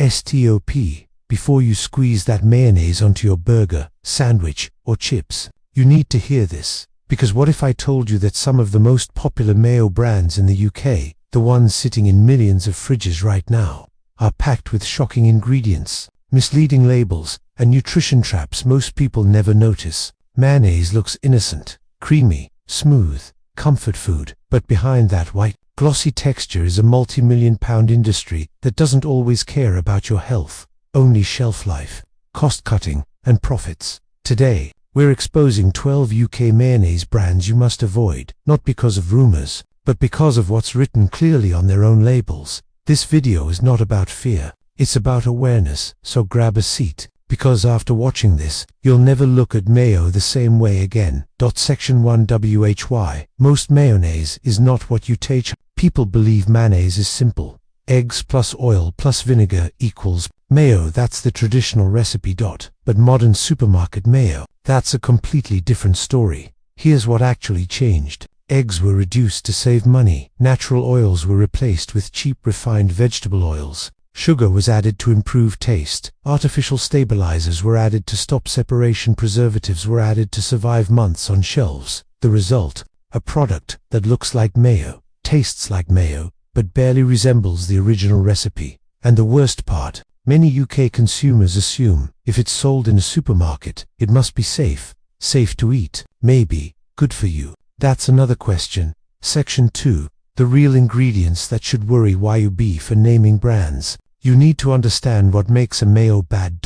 Stop. Before you squeeze that mayonnaise onto your burger, sandwich, or chips. You need to hear this, because what if I told you that some of the most popular mayo brands in the UK, the ones sitting in millions of fridges right now, are packed with shocking ingredients, misleading labels, and nutrition traps most people never notice. Mayonnaise looks innocent, creamy, smooth, comfort food, but behind that white, glossy texture is a multi-million-pound industry that doesn't always care about your health, only shelf life, cost-cutting, and profits. Today, we're exposing 12 UK mayonnaise brands you must avoid, not because of rumors, but because of what's written clearly on their own labels. This video is not about fear, it's about awareness, so grab a seat, because after watching this, you'll never look at mayo the same way again. Section 1 WHY. Most mayonnaise is not what you taste. People believe mayonnaise is simple. Eggs plus oil plus vinegar equals mayo. That's the traditional recipe. But modern supermarket mayo, that's a completely different story. Here's what actually changed. Eggs were reduced to save money. Natural oils were replaced with cheap refined vegetable oils. Sugar was added to improve taste. Artificial stabilizers were added to stop separation. Preservatives were added to survive months on shelves. The result? A product that looks like mayo, tastes like mayo, but barely resembles the original recipe. And the worst part, many UK consumers assume if it's sold in a supermarket, it must be safe. Safe to eat, maybe, good for you. That's another question. Section 2. The real ingredients that should worry you for naming brands. You need to understand what makes a mayo bad.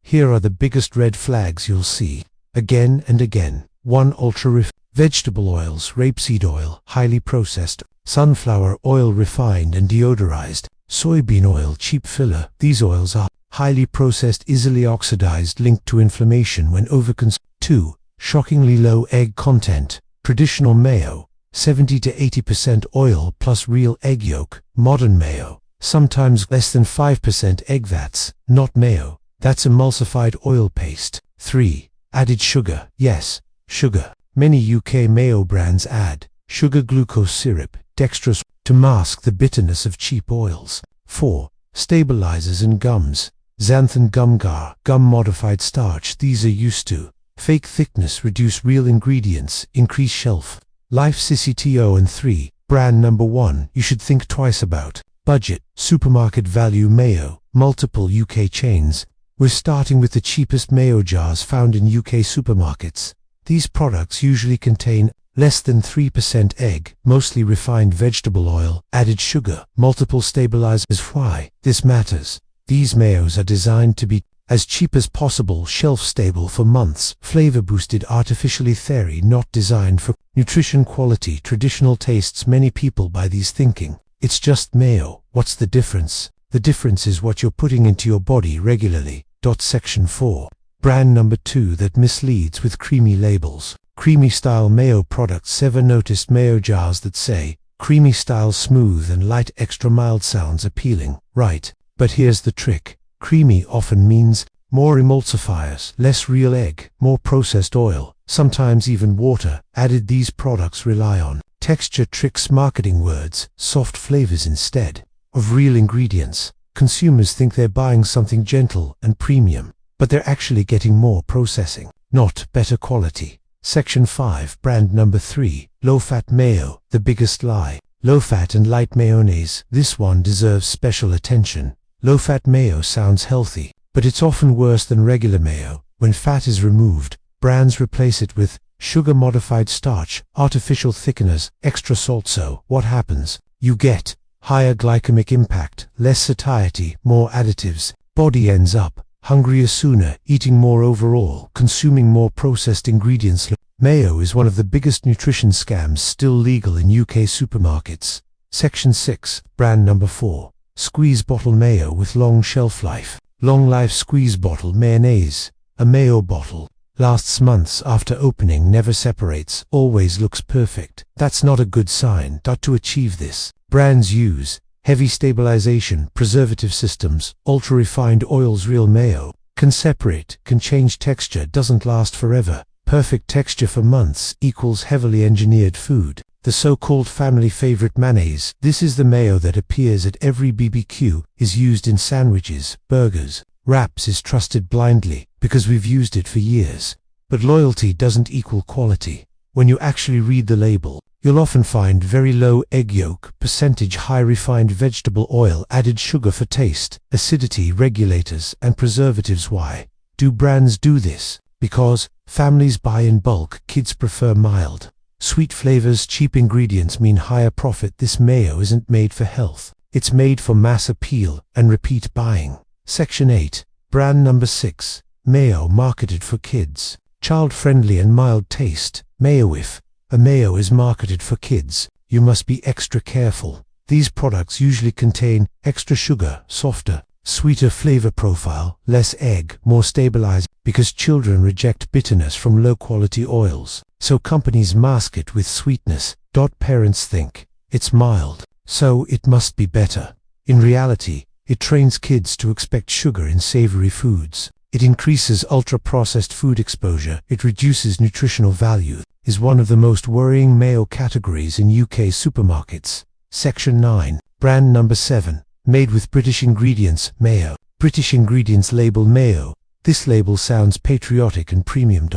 Here are the biggest red flags you'll see again and again. 1. Ultra-refined vegetable oils, rapeseed oil, highly processed, sunflower oil refined and deodorized, soybean oil cheap filler. These oils are highly processed, easily oxidized, linked to inflammation when overconsumed. 2. Shockingly low egg content. Traditional mayo, 70 to 80% oil plus real egg yolk. Modern mayo, sometimes less than 5% egg. That's not mayo, that's emulsified oil paste. 3. Added sugar. Yes, sugar. Many UK mayo brands add sugar, glucose syrup, dextrose to mask the bitterness of cheap oils. 4. Stabilizers and gums. Xanthan gum, gum modified starch. These are used to fake thickness, reduce real ingredients, increase shelf life. CCTO. And 3. Brand number 1 you should think twice about. Budget, supermarket value mayo. Multiple UK chains. We're starting with the cheapest mayo jars found in UK supermarkets. These products usually contain less than 3% egg, mostly refined vegetable oil, added sugar, multiple stabilizers. Why this matters? These mayos are designed to be as cheap as possible, shelf stable for months, flavor boosted artificially. Theory, not designed for nutrition. Quality, traditional tastes. Many people buy these thinking it's just mayo. What's the difference? The difference is what you're putting into your body regularly. Section 4. Brand number 2 that misleads with creamy labels. Creamy style mayo products. Ever noticed mayo jars that say creamy style, smooth and light, extra mild? Sounds appealing, right? But here's the trick. Creamy often means more emulsifiers, less real egg, more processed oil, sometimes even water added. These products rely on texture tricks, marketing words, soft flavors instead of real ingredients. Consumers think they're buying something gentle and premium, but they're actually getting more processing, not better quality. Section 5. Brand number 3. Low-fat mayo. The biggest lie. Low-fat and light mayonnaise. This one deserves special attention. Low-fat mayo sounds healthy, but it's often worse than regular mayo. When fat is removed, brands replace it with sugar-modified starch, artificial thickeners, extra salt. So what happens? You get higher glycemic impact, less satiety, more additives. Body ends up hungrier sooner, eating more overall, consuming more processed ingredients. Mayo is one of the biggest nutrition scams still legal in UK supermarkets. Section 6. Brand number 4. Squeeze bottle mayo with long shelf life. Long life squeeze bottle mayonnaise. A mayo bottle lasts months after opening, never separates, always looks perfect. That's not a good sign. To achieve this, brands use heavy stabilization, preservative systems, ultra-refined oils. Real mayo can separate, can change texture, doesn't last forever. Perfect texture for months equals heavily engineered food. The so-called family favorite mayonnaise, this is the mayo that appears at every BBQ, is used in sandwiches, burgers, wraps, is trusted blindly because we've used it for years. But loyalty doesn't equal quality. When you actually read the label, you'll often find very low egg yolk percentage, high refined vegetable oil, added sugar for taste, acidity regulators, and preservatives. Why do brands do this? Because families buy in bulk, kids prefer mild, sweet flavors, cheap ingredients mean higher profit. This mayo isn't made for health. It's made for mass appeal and repeat buying. Section 8. Brand number 6. Mayo marketed for kids. Child-friendly and mild taste. Mayo. If a mayo is marketed for kids, you must be extra careful. These products usually contain extra sugar, softer, sweeter flavor profile, less egg, more stabilized, because children reject bitterness from low-quality oils. So companies mask it with sweetness. Parents think it's mild, so it must be better. In reality, it trains kids to expect sugar in savory foods. It increases ultra-processed food exposure. It reduces nutritional value. Is one of the most worrying mayo categories in UK supermarkets. Section 9. Brand number 7. Made with British ingredients. Mayo. British ingredients label Mayo. This label sounds patriotic and premium.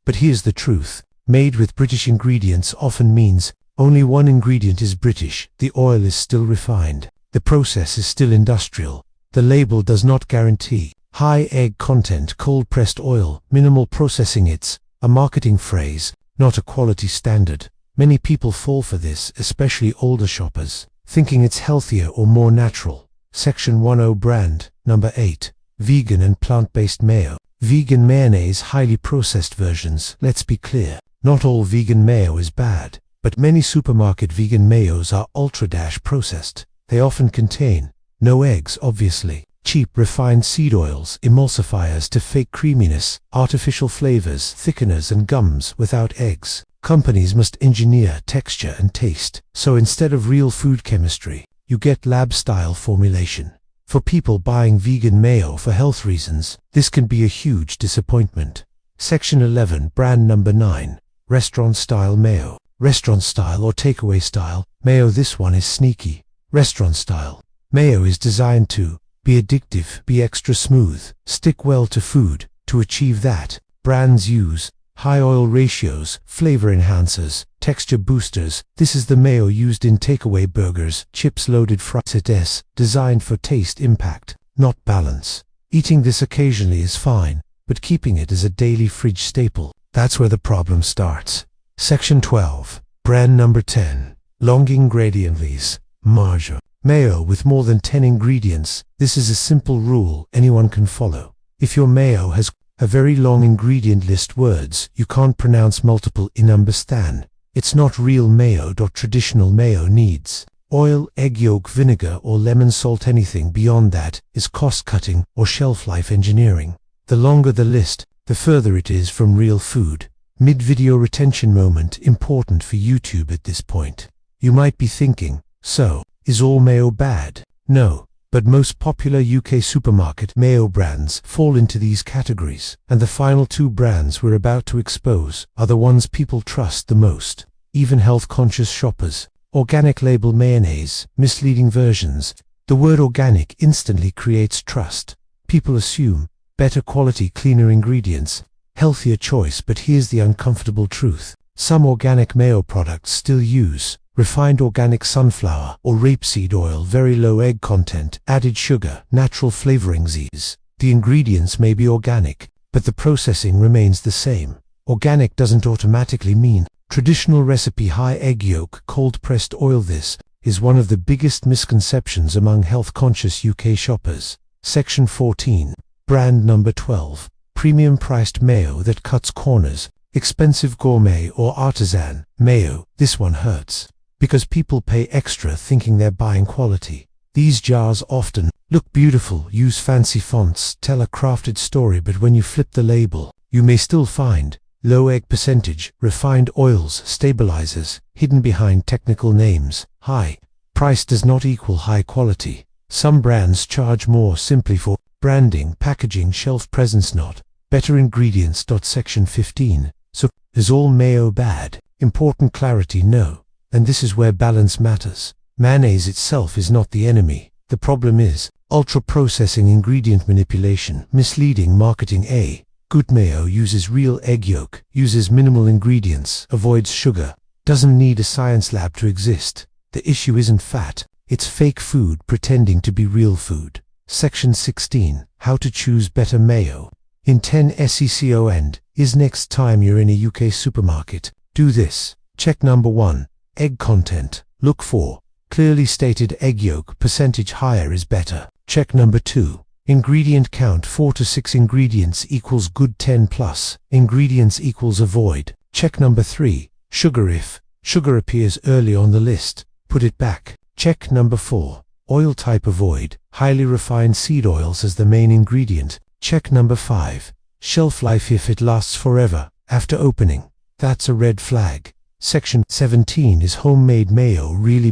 But here's the truth. Made with British ingredients often means only one ingredient is British. The oil is still refined. The process is still industrial. The label does not guarantee high egg content, cold-pressed oil, minimal processing. It's a marketing phrase, not a quality standard. Many people fall for this, especially older shoppers, thinking it's healthier or more natural. Section 10. Brand number 8. Vegan and plant-based mayo. Vegan mayonnaise, highly processed versions. Let's be clear, not all vegan mayo is bad, but many supermarket vegan mayos are ultra-processed. They often contain no eggs, obviously, cheap refined seed oils, emulsifiers to fake creaminess, artificial flavors, thickeners and gums without eggs. Companies must engineer texture and taste, so instead of real food chemistry, you get lab-style formulation. For people buying vegan mayo for health reasons, this can be a huge disappointment. Section 11. Brand number 9. Restaurant-style mayo. Restaurant-style or takeaway-style mayo. This one is sneaky. Restaurant-style mayo is designed to be addictive, be extra smooth, stick well to food. To achieve that, brands use high oil ratios, flavor enhancers, texture boosters. This is the mayo used in takeaway burgers, chips, loaded fries. It's designed for taste impact, not balance. Eating this occasionally is fine, but keeping it as a daily fridge staple, that's where the problem starts. Section 12. Brand number 10. Long ingredients. Maujood. Mayo with more than 10 ingredients. This is a simple rule anyone can follow. If your mayo has a very long ingredient list, words you can't pronounce, multiple in understand, it's not real mayo. Traditional mayo needs oil, egg yolk, vinegar or lemon salt. Anything beyond that is cost-cutting or shelf-life engineering. The longer the list, the further it is from real food. Mid-video retention moment important for YouTube at this point. You might be thinking, so, is all mayo bad? No, but most popular UK supermarket mayo brands fall into these categories, and the final two brands we're about to expose are the ones people trust the most. Even health-conscious shoppers. Organic label mayonnaise, misleading versions. The word organic instantly creates trust. People assume better quality, cleaner ingredients, healthier choice. But here's the uncomfortable truth. Some organic mayo products still use refined organic sunflower or rapeseed oil, very low egg content, added sugar, natural flavorings. The ingredients may be organic, but the processing remains the same. Organic doesn't automatically mean traditional recipe, high egg yolk, cold-pressed oil. This is one of the biggest misconceptions among health-conscious UK shoppers. Section 14. Brand number 12. Premium-priced mayo that cuts corners. Expensive gourmet or artisan mayo. This one hurts, because people pay extra thinking they're buying quality. These jars often look beautiful, use fancy fonts, tell a crafted story, but when you flip the label, you may still find low egg percentage, refined oils, stabilizers, hidden behind technical names. High price does not equal high quality. Some brands charge more simply for branding, packaging, shelf presence, not better ingredients. Section 15. So, is all mayo bad? Important clarity: no. And this is where balance matters. Mayonnaise itself is not the enemy. The problem is ultra-processing, ingredient manipulation, misleading marketing. A good mayo uses real egg yolk, uses minimal ingredients, avoids sugar, doesn't need a science lab to exist. The issue isn't fat, it's fake food pretending to be real food. Section 16. How to choose better mayo. In 10 SECOnd is next time you're in a UK supermarket, do this. Check number 1. Egg content. Look for clearly stated egg yolk percentage, higher is better. Check number 2. Ingredient count. 4 to 6 ingredients equals good, 10 plus ingredients equals avoid. Check number 3. Sugar. If sugar appears early on the list, put it back. Check number 4. Oil type. Avoid highly refined seed oils as the main ingredient. Check number 5. Shelf life. If it lasts forever after opening, that's a red flag. Section 17. Is homemade mayo really